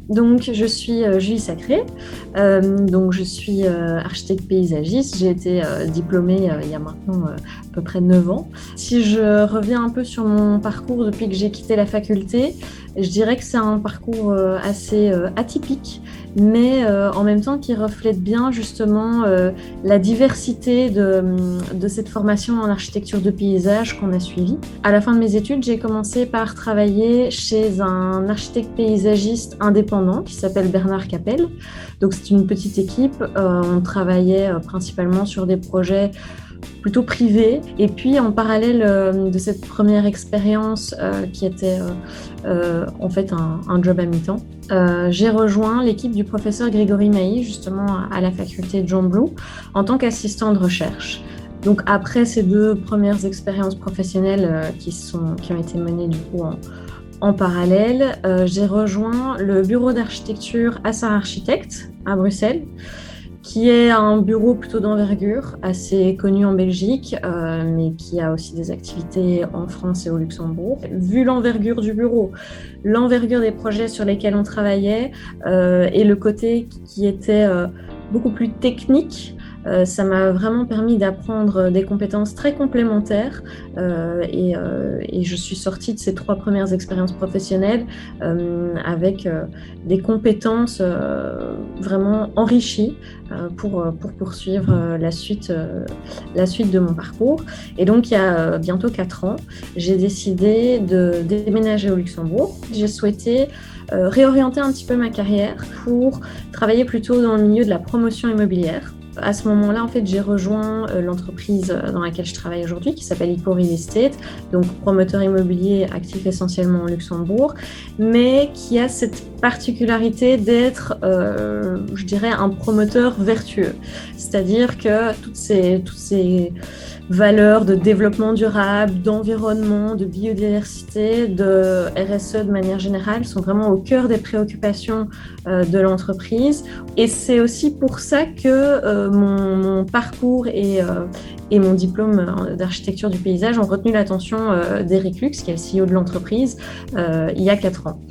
Donc, je suis Julie Sacré, donc je suis architecte paysagiste. J'ai été diplômée il y a maintenant à peu près 9 ans. Si je reviens un peu sur mon parcours depuis que j'ai quitté la faculté, je dirais que c'est un parcours assez atypique, mais en même temps qui reflète bien justement la diversité de cette formation en architecture de paysage qu'on a suivie. À la fin de mes études, j'ai commencé par travailler chez un architecte paysagiste indépendant qui s'appelle Bernard Capel. Donc c'est une petite équipe. On travaillait principalement sur des projets plutôt privés. Et puis en parallèle de cette première expérience qui était en fait un job à mi-temps, j'ai rejoint l'équipe du professeur Grégory Mailly, justement à la faculté de Jean Blou, en tant qu'assistant de recherche. Donc après ces deux premières expériences professionnelles qui ont été menées du coup en parallèle, j'ai rejoint le bureau d'architecture Assar Architectes à Bruxelles, qui est un bureau plutôt d'envergure, assez connu en Belgique, mais qui a aussi des activités en France et au Luxembourg. Vu l'envergure du bureau, l'envergure des projets sur lesquels on travaillait et le côté qui était beaucoup plus technique, ça m'a vraiment permis d'apprendre des compétences très complémentaires et je suis sortie de ces 3 premières expériences professionnelles avec des compétences vraiment enrichies pour poursuivre la suite de mon parcours. Et donc, il y a bientôt 4 ans, j'ai décidé de déménager au Luxembourg. J'ai souhaité réorienter un petit peu ma carrière pour travailler plutôt dans le milieu de la promotion immobilière. À ce moment-là, en fait, j'ai rejoint l'entreprise dans laquelle je travaille aujourd'hui, qui s'appelle Eco Real Estate, donc promoteur immobilier actif essentiellement au Luxembourg, mais qui a cette particularité d'être, je dirais, un promoteur vertueux. C'est-à-dire que toutes ces valeurs de développement durable, d'environnement, de biodiversité, de RSE de manière générale sont vraiment au cœur des préoccupations de l'entreprise. Et c'est aussi pour ça que mon parcours et mon diplôme d'architecture du paysage ont retenu l'attention d'Eric Lux, qui est le CEO de l'entreprise, il y a 4 ans.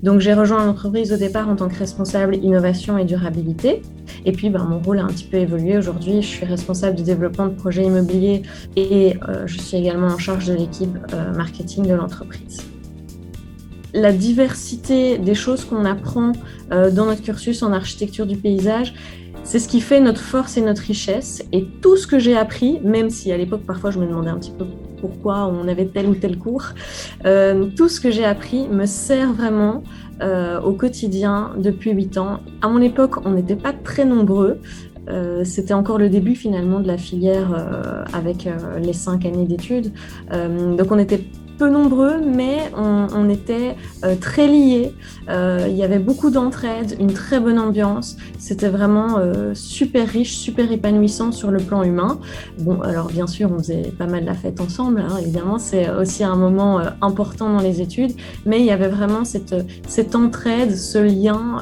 Donc j'ai rejoint l'entreprise au départ en tant que responsable innovation et durabilité. Et puis mon rôle a un petit peu évolué. Aujourd'hui, je suis responsable du développement de projets immobiliers et je suis également en charge de l'équipe marketing de l'entreprise. La diversité des choses qu'on apprend dans notre cursus en architecture du paysage, c'est ce qui fait notre force et notre richesse. Et tout ce que j'ai appris, même si à l'époque parfois je me demandais un petit peu pourquoi on avait tel ou tel cours, tout ce que j'ai appris me sert vraiment au quotidien depuis 8 ans. À mon époque, on n'était pas très nombreux. C'était encore le début finalement de la filière avec les 5 années d'études. Donc on était peu nombreux, mais on était très liés. Il y avait beaucoup d'entraide, une très bonne ambiance. C'était vraiment super riche, super épanouissant sur le plan humain. Bon, alors bien sûr, on faisait pas mal la fête ensemble, hein, évidemment, c'est aussi un moment important dans les études, mais il y avait vraiment cette entraide, ce lien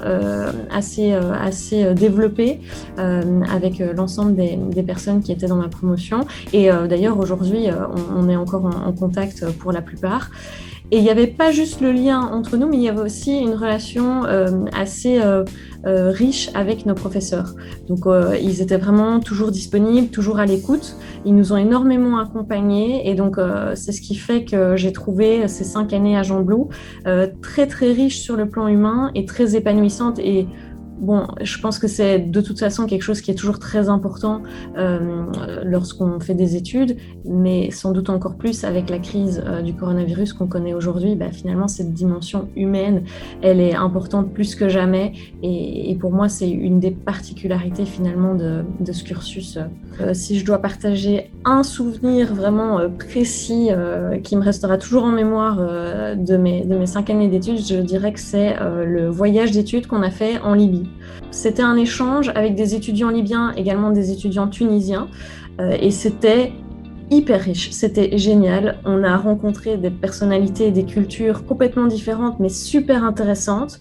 assez développé avec l'ensemble des personnes qui étaient dans ma promotion. Et d'ailleurs, aujourd'hui, on est encore en contact pour la plupart. Et il n'y avait pas juste le lien entre nous, mais il y avait aussi une relation assez riche avec nos professeurs. Donc, ils étaient vraiment toujours disponibles, toujours à l'écoute. Ils nous ont énormément accompagnés. Et donc, c'est ce qui fait que j'ai trouvé ces 5 années à Jean Blou très, très riches sur le plan humain et très épanouissantes. Et bon, je pense que c'est de toute façon quelque chose qui est toujours très important lorsqu'on fait des études, mais sans doute encore plus avec la crise du coronavirus qu'on connaît aujourd'hui. Finalement, cette dimension humaine, elle est importante plus que jamais. Et pour moi, c'est une des particularités finalement de ce cursus. Si je dois partager un souvenir vraiment précis qui me restera toujours en mémoire de mes 5 années d'études, je dirais que c'est le voyage d'études qu'on a fait en Libye. C'était un échange avec des étudiants libyens, également des étudiants tunisiens, et c'était hyper riche, c'était génial. On a rencontré des personnalités, des cultures complètement différentes, mais super intéressantes.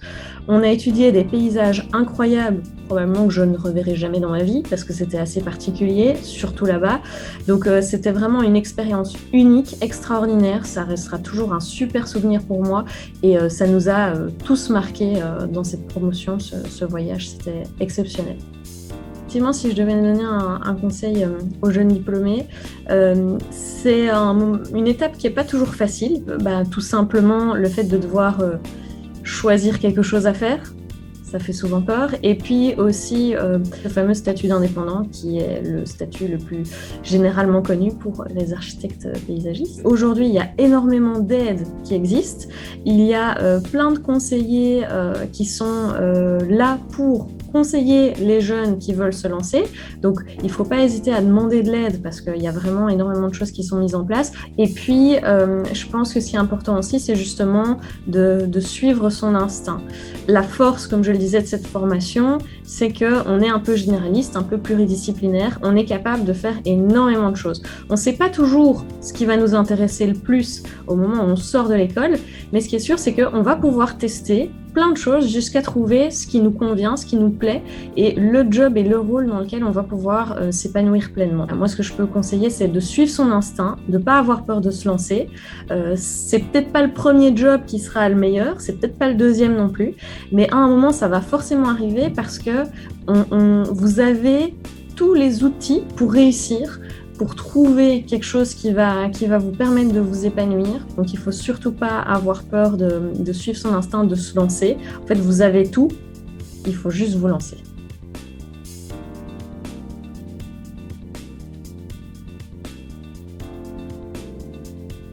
On a étudié des paysages incroyables, probablement que je ne reverrai jamais dans ma vie, parce que c'était assez particulier, surtout là-bas. Donc c'était vraiment une expérience unique, extraordinaire. Ça restera toujours un super souvenir pour moi. Et ça nous a tous marqués dans cette promotion, ce voyage. C'était exceptionnel. Effectivement, si je devais donner un conseil aux jeunes diplômés, c'est une étape qui n'est pas toujours facile. Tout simplement, le fait de devoir choisir quelque chose à faire, ça fait souvent peur. Et puis aussi le fameux statut d'indépendant, qui est le statut le plus généralement connu pour les architectes paysagistes. Aujourd'hui, il y a énormément d'aides qui existent. Il y a plein de conseillers qui sont là pour conseiller les jeunes qui veulent se lancer. Donc, il ne faut pas hésiter à demander de l'aide parce qu'il y a vraiment énormément de choses qui sont mises en place. Et puis, je pense que ce qui est important aussi, c'est justement de suivre son instinct. La force, comme je le disais, de cette formation, c'est qu'on est un peu généraliste, un peu pluridisciplinaire. On est capable de faire énormément de choses. On ne sait pas toujours ce qui va nous intéresser le plus au moment où on sort de l'école, mais ce qui est sûr, c'est qu'on va pouvoir tester plein de choses jusqu'à trouver ce qui nous convient, ce qui nous plaît et le job et le rôle dans lequel on va pouvoir s'épanouir pleinement. Moi, ce que je peux conseiller, c'est de suivre son instinct, de ne pas avoir peur de se lancer. C'est peut-être pas le premier job qui sera le meilleur, c'est peut-être pas le deuxième non plus, mais à un moment, ça va forcément arriver parce que vous avez tous les outils pour réussir, pour trouver quelque chose qui va vous permettre de vous épanouir. Donc, il ne faut surtout pas avoir peur de suivre son instinct, de se lancer. En fait, vous avez tout, il faut juste vous lancer.